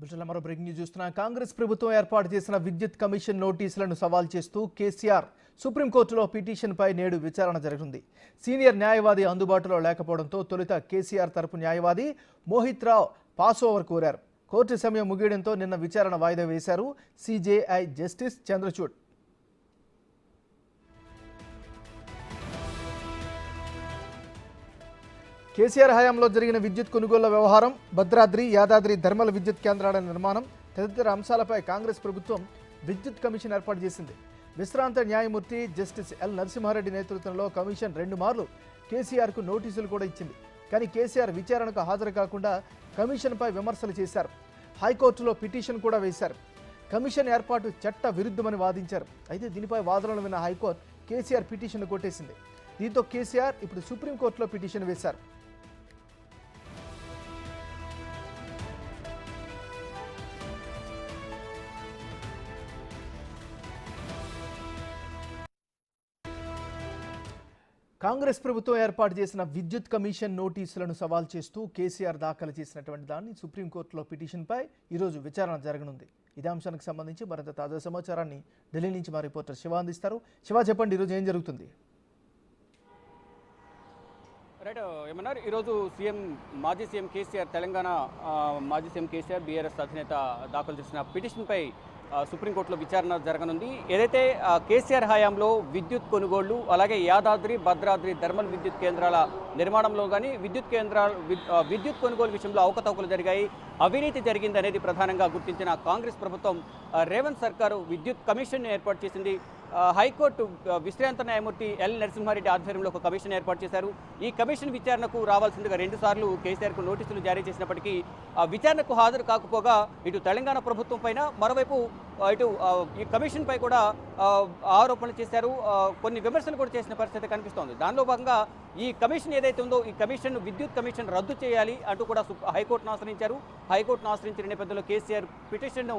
మరో breaking news చూస్తున్నా. కాంగ్రెస్ ప్రభుత్వం ఏర్పాటు చేసిన విద్యుత్ కమిషన్ నోటీసులను సవాల్ చేస్తూ కేసీఆర్ సుప్రీంకోర్టులో పిటిషన్పై నేడు విచారణ జరగనుంది. సీనియర్ న్యాయవాది అందుబాటులో లేకపోవడంతో తొలుత కేసీఆర్ తరపు న్యాయవాది మోహిత్ రావు పాస్ ఓవర్ కోరారు. కోర్టు సమయం ముగియడంతో నిన్న విచారణ వాయిదా వేశారు సిజేఐ జస్టిస్ చంద్రచూడ్. కేసీఆర్ హయాంలో జరిగిన విద్యుత్ కొనుగోళ్ల వ్యవహారం, భద్రాద్రి, యాదాద్రి థర్మల్ విద్యుత్ కేంద్రాల నిర్మాణం తదితర అంశాలపై కాంగ్రెస్ ప్రభుత్వం విద్యుత్ కమిషన్ ఏర్పాటు చేసింది. విశ్రాంత న్యాయమూర్తి జస్టిస్ ఎల్ నరసింహారెడ్డి నేతృత్వంలో కమిషన్ 2 మార్లు కేసీఆర్కు నోటీసులు కూడా ఇచ్చింది. కానీ కేసీఆర్ విచారణకు హాజరు కాకుండా కమిషన్పై విమర్శలు చేశారు. హైకోర్టులో పిటిషన్ కూడా వేశారు. కమిషన్ ఏర్పాటు చట్ట విరుద్ధమని వాదించారు. అయితే దీనిపై వాదనలు విన్న హైకోర్టు కేసీఆర్ పిటిషన్ కొట్టేసింది. దీంతో కేసీఆర్ ఇప్పుడు సుప్రీంకోర్టులో పిటిషన్ వేశారు. కాంగ్రెస్ ప్రభుత్వం ఏర్పాటు చేసిన విద్యుత్ కమిషన్ నోటీసులను సవాల్ చేస్తూ కేసీఆర్ దాఖలు చేసినటువంటి దాన్ని సుప్రీంకోర్టులో పిటిషన్పై ఈరోజు విచారణ జరగనుంది. ఇదే అంశానికి సంబంధించి మరింత తాజా సమాచారాన్ని ఢిల్లీ నుంచి మా రిపోర్టర్ శివ అందిస్తారు. శివ, చెప్పండి, ఈరోజు ఏం జరుగుతుంది? రైట్ ఏమన్నారు, ఈరోజు మాజీ సీఎం కేసీఆర్, తెలంగాణ మాజీ సీఎం కేసీఆర్ బీఆర్ఎస్ అధినేత దాఖలు చేసిన పిటిషన్పై సుప్రీంకోర్టులో విచారణ జరగనుంది. ఏదైతే కేసీఆర్ హయాంలో విద్యుత్ కొనుగోళ్లు, అలాగే యాదాద్రి, భద్రాద్రి థర్మల్ విద్యుత్ కేంద్రాల నిర్మాణంలో కానీ విద్యుత్ కొనుగోలు విషయంలో అవకతవకలు జరిగాయి, అవినీతి జరిగింది అనేది ప్రధానంగా గుర్తించిన కాంగ్రెస్ ప్రభుత్వం రేవంత్ సర్కారు విద్యుత్ కమిషన్ ఏర్పాటు చేసింది. హైకోర్టు విశ్రాంత న్యాయమూర్తి ఎల్ నరసింహారెడ్డి ఆధ్వర్యంలో ఒక కమిషన్ ఏర్పాటు చేశారు. ఈ కమిషన్ విచారణకు రావాల్సిందిగా 2 సార్లు కేసీఆర్కు నోటీసులు జారీ చేసినప్పటికీ విచారణకు హాజరు కాకపోగా ఇటు తెలంగాణ ప్రభుత్వం పైన, మరోవైపు ఇటు ఈ కమిషన్ పై కూడా ఆరోపణలు చేశారు. కొన్ని విమర్శలు కూడా చేసిన పరిస్థితి కనిపిస్తోంది. దానిలో భాగంగా ఈ కమిషన్ ఏదైతే ఉందో, ఈ కమిషన్ విద్యుత్ కమిషన్ రద్దు చేయాలి అంటూ కూడా హైకోర్టును ఆశ్రయించారు. హైకోర్టును ఆశ్రయించిన నేపథ్యంలో కేసీఆర్ పిటిషన్ను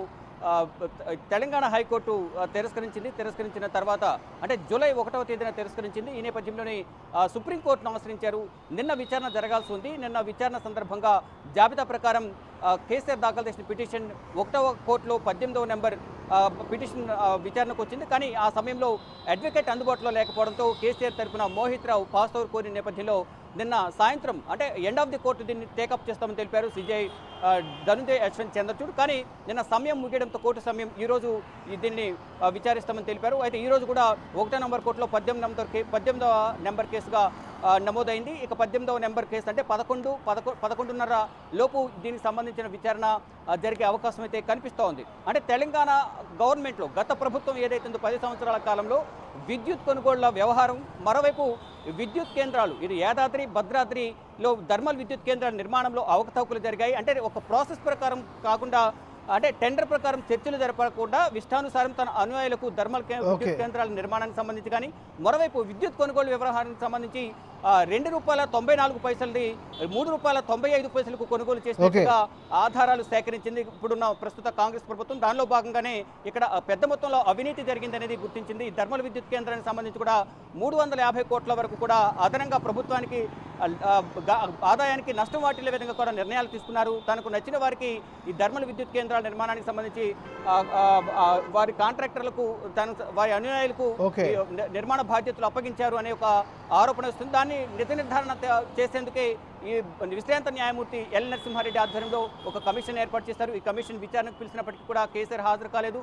తెలంగాణ హైకోర్టు తిరస్కరించిన తర్వాత, అంటే జూలై 1వ తేదీన తిరస్కరించింది. ఈ నేపథ్యంలోనే సుప్రీంకోర్టును ఆశ్రయించారు. నిన్న విచారణ జరగాల్సి ఉంది. నిన్న విచారణ సందర్భంగా జాబితా ప్రకారం కేసీఆర్ దాఖలు చేసిన పిటిషన్ 1వ కోర్టులో 18వ నెంబర్ పిటిషన్ విచారణకు వచ్చింది. కానీ ఆ సమయంలో అడ్వకేట్ అందుబాటులో లేకపోవడంతో కేసీఆర్ తరఫున మోహిత్ రావు పాస్ ఓవర్ కోరిన నేపథ్యంలో నిన్న సాయంత్రం, అంటే ఎండ్ ఆఫ్ ది కోర్టు దీన్ని టేకప్ చేస్తామని తెలిపారు సిజేఐ ధనుంజయ్ యశ్వంత్ చంద్రచూడ్. కానీ నిన్న సమయం ముగియడంతో కోర్టు సమయం ఈరోజు దీన్ని విచారిస్తామని తెలిపారు. అయితే ఈరోజు కూడా 1వ నెంబర్ కోర్టులో 18వ నెంబర్ కేసుగా నమోదైంది. ఇక 18వ నెంబర్ కేసు అంటే 11:30 లోపు దీనికి సంబంధించిన విచారణ జరిగే అవకాశం అయితే కనిపిస్తూ ఉంది. అంటే తెలంగాణ గవర్నమెంట్లో గత ప్రభుత్వం ఏదైతే 10 సంవత్సరాల కాలంలో విద్యుత్ కొనుగోళ్ల వ్యవహారం, మరోవైపు విద్యుత్ కేంద్రాలు, ఇది యాదాద్రి, భద్రాద్రిలో థర్మల్ విద్యుత్ కేంద్రాల నిర్మాణంలో అవకతవకలు జరిగాయి. అంటే ఒక ప్రాసెస్ ప్రకారం కాకుండా, అంటే టెండర్ ప్రకారం చర్చలు జరపకుండా ఇష్టానుసారం తన అనుయాయులకు థర్మల్ విద్యుత్ కేంద్రాల నిర్మాణానికి సంబంధించి కానీ, మరోవైపు విద్యుత్ కొనుగోలు వ్యవహారానికి సంబంధించి ₹2.94ది ₹3.95కు కొనుగోలు చేసినట్టుగా ఆధారాలు సేకరించింది ఇప్పుడున్న ప్రస్తుత కాంగ్రెస్ ప్రభుత్వం. దానిలో భాగంగానే ఇక్కడ పెద్ద మొత్తంలో అవినీతి జరిగిందనేది గుర్తించింది. ఈ థర్మల్ విద్యుత్ కేంద్రానికి సంబంధించి కూడా 350 కోట్ల వరకు కూడా అదనంగా ప్రభుత్వానికి ఆదాయానికి నష్టం వాటిల్లే విధంగా కూడా నిర్ణయాలు తీసుకున్నారు. తనకు నచ్చిన వారికి ఈ థర్మల్ విద్యుత్ కేంద్రాల నిర్మాణానికి సంబంధించి వారి కాంట్రాక్టర్లకు, వారి అనుయాయులకు నిర్మాణ బాధ్యతలు అప్పగించారు అనే ఒక ఆరోపణ వస్తుంది. దాన్ని నిజ నిర్ధారణ చేసేందుకే ఈ విశ్రాంత న్యాయమూర్తి ఎల్ నరసింహారెడ్డి ఆధ్వర్యంలో ఒక కమిషన్ ఏర్పాటు చేశారు. ఈ కమిషన్ విచారణకు పిలిచినప్పటికీ కూడా కేసీఆర్ హాజరు కాలేదు.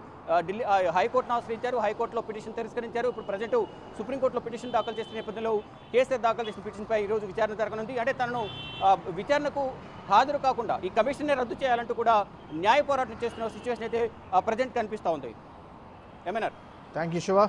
ఢిల్లీ హైకోర్టును ఆశ్రయించారు. హైకోర్టులో పిటిషన్ తిరస్కరించారు. ఇప్పుడు ప్రజెంట్ సుప్రీంకోర్టులో పిటిషన్ దాఖలు చేసిన నేపథ్యంలో కేసీఆర్ దాఖలు చేసిన పిటిషన్పై ఈరోజు విచారణ జరగనుంది. అంటే తనను విచారణకు హాజరు కాకుండా ఈ కమిషన్నే రద్దు చేయాలంటూ కూడా న్యాయ పోరాటం చేస్తున్న సిచ్యువేషన్ అయితే ప్రజెంట్ కనిపిస్తూ ఉంది. ఏమన్నారు? Thank you Shiva.